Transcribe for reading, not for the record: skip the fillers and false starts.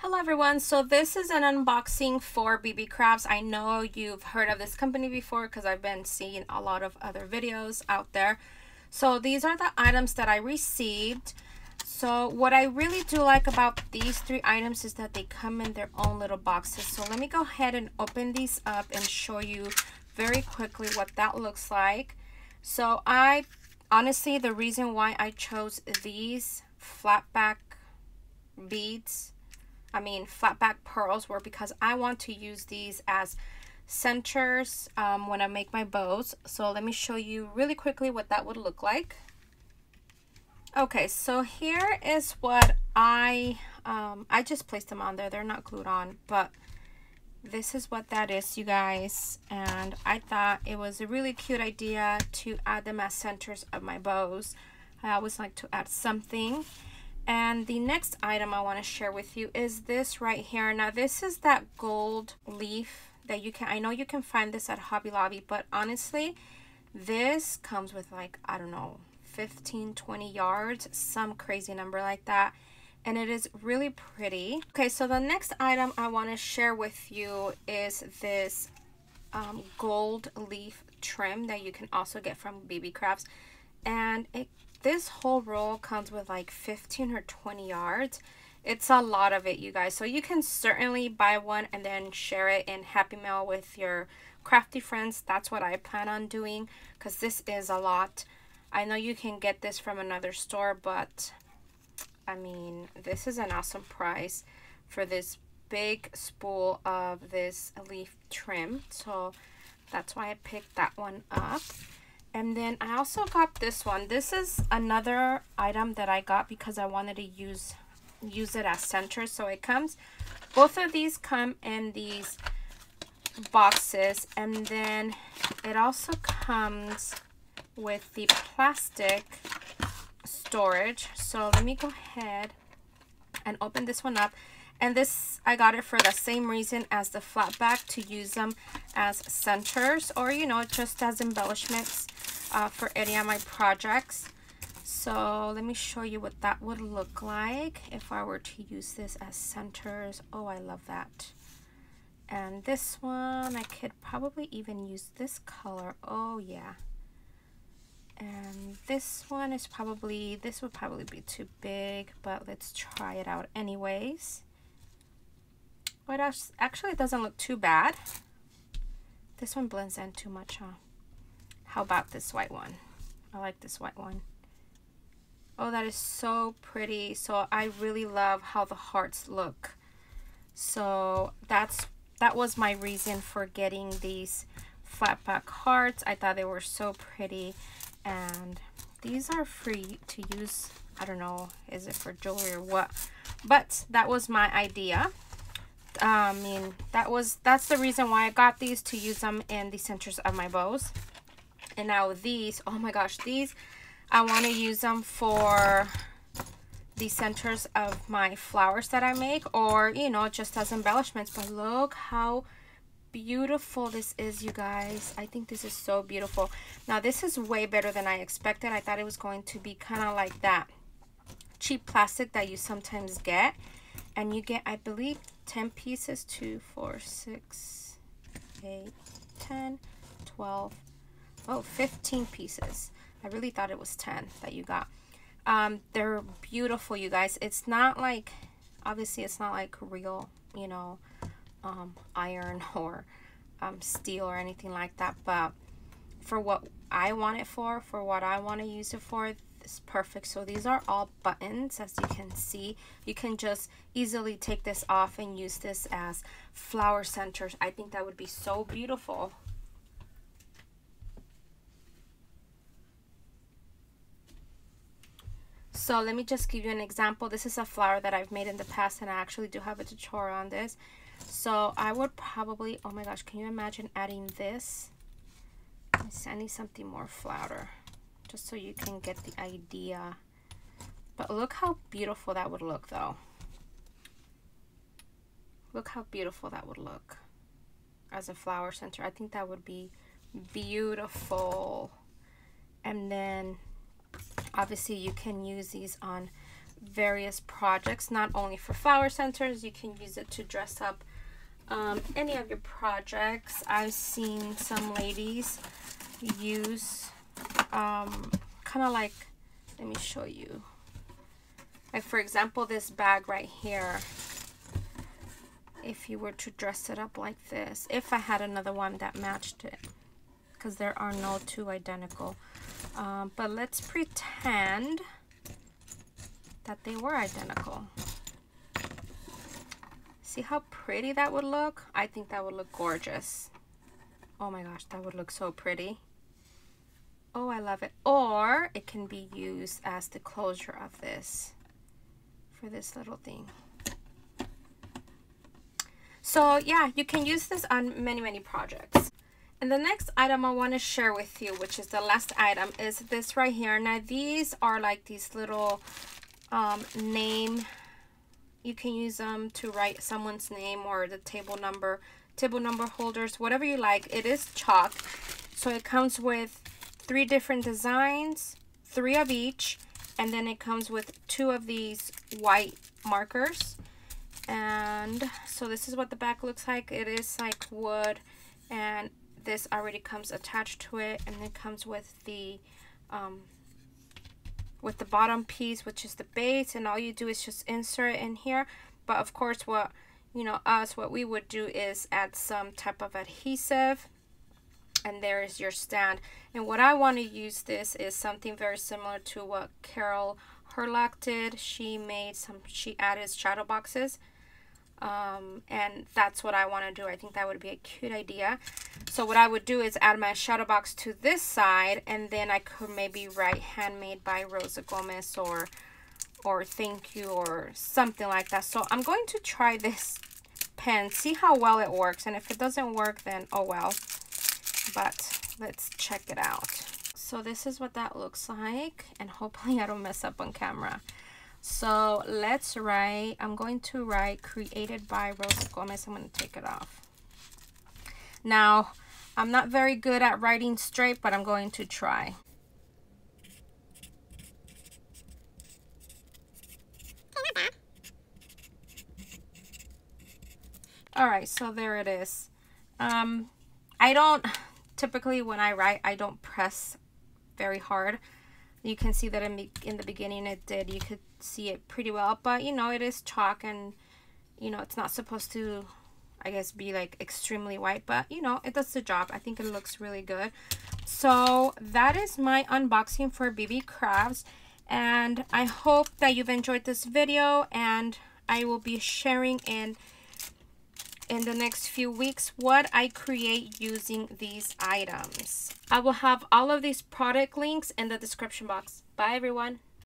Hello everyone, so this is an unboxing for BeebeeCrafts. I know you've heard of this company before because I've been seeing a lot of other videos out there. So these are the items that I received. So what I really do like about these three items is that they come in their own little boxes. So let me go ahead and open these up and show you very quickly what that looks like. So honestly, the reason why I chose these flat back pearls were because I want to use these as centers when I make my bows. So let me show you really quickly what that would look like. Okay, so here is what I just placed them on there. They're not glued on, but this is what that is, you guys. And I thought it was a really cute idea to add them as centers of my bows. I always like to add something. And the next item I want to share with you is this right here. Now this is that gold leaf that I know you can find this at Hobby Lobby, but honestly, this comes with like, I don't know, 15-20 yards, some crazy number like that, and it is really pretty. Okay, so the next item I want to share with you is this gold leaf trim that you can also get from BeebeeCrafts, and this whole roll comes with like 15 or 20 yards. It's a lot of it, you guys. So you can certainly buy one and then share it in Happy Mail with your crafty friends. That's what I plan on doing because this is a lot. I know you can get this from another store, but I mean, this is an awesome price for this big spool of this leaf trim. So that's why I picked that one up. And then I also got this one. This is another item that I got because I wanted to use it as centers. So it comes, both of these come in these boxes, and then it also comes with the plastic storage. So let me go ahead and open this one up. And this, I got it for the same reason as the flat back, to use them as centers or, you know, just as embellishments for any of my projects. So let me show you what that would look like if I were to use this as centers. Oh, I love that. And this one, I could probably even use this color. Oh yeah. And this one is probably, this would probably be too big, but let's try it out anyways. But actually it doesn't look too bad. This one blends in too much, huh? How about this white one? I like this white one. Oh, that is so pretty. So I really love how the hearts look. So that was my reason for getting these flat back hearts. I thought they were so pretty, and these are free to use. I don't know, is it for jewelry or what? But that was my idea. I mean, that's the reason why I got these, to use them in the centers of my bows. And now these, oh my gosh, these, I want to use them for the centers of my flowers that I make, or, you know, just as embellishments. But look how beautiful this is, you guys. I think this is so beautiful. Now this is way better than I expected. I thought it was going to be kind of like that cheap plastic that you sometimes get, and you get, I believe, 10 pieces, 2, 4, 6, 8, 10, 12, oh, 15 pieces. I really thought it was 10 that you got. They're beautiful, you guys. It's not like, obviously it's not like real, you know, iron or steel or anything like that, but for what I want it for what I want to use it for, it's perfect. So these are all buttons, as you can see. You can just easily take this off and use this as flower centers. I think that would be so beautiful. So let me just give you an example. This is a flower that I've made in the past, and I actually do have a tutorial on this. So I would probably, oh my gosh, can you imagine adding this? I need something more flatter, just so you can get the idea. But look how beautiful that would look, though. Look how beautiful that would look as a flower center. I think that would be beautiful. And then obviously you can use these on various projects, not only for flower centers. You can use it to dress up any of your projects. I've seen some ladies use kind of like, let me show you, like for example this bag right here. If you were to dress it up like this, if I had another one that matched it, because there are no two identical, but let's pretend that they were identical. See how pretty that would look? I think that would look gorgeous. Oh my gosh, that would look so pretty. Oh, I love it. Or it can be used as the closure of this, for this little thing. So yeah, you can use this on many projects. And the next item I want to share with you, which is the last item, is this right here. Now these are like these little name. You can use them to write someone's name or the table number holders, whatever you like. It is chalk, so it comes with 3 different designs, 3 of each, and then it comes with 2 of these white markers. And so this is what the back looks like. It is like wood, and this already comes attached to it, and it comes with the bottom piece, which is the base, and all you do is just insert it in here. But of course, what we would do is add some type of adhesive, and there is your stand. And what I want to use this is something very similar to what Carol Herlock did. She added shadow boxes, and that's what I want to do. I think that would be a cute idea. So what I would do is add my shadow box to this side, and then I could maybe write handmade by Rosa Gomez or thank you or something like that. So I'm going to try this pen, see how well it works, and if it doesn't work, then oh well. But let's check it out. So this is what that looks like, and hopefully I don't mess up on camera. So let's write, I'm going to write created by Rosa Gomez. I'm going to take it off. Now, I'm not very good at writing straight, but I'm going to try. All right, so there it is. I don't, typically when I write, I don't press very hard. You can see that in the beginning it did. You could see it pretty well, but you know, it is chalk, and you know, it's not supposed to, I guess, be like extremely white, but you know, it does the job. I think it looks really good. So that is my unboxing for BeebeeCrafts, and I hope that you've enjoyed this video, and I will be sharing in the next few weeks what I create using these items. I will have all of these product links in the description box. Bye everyone.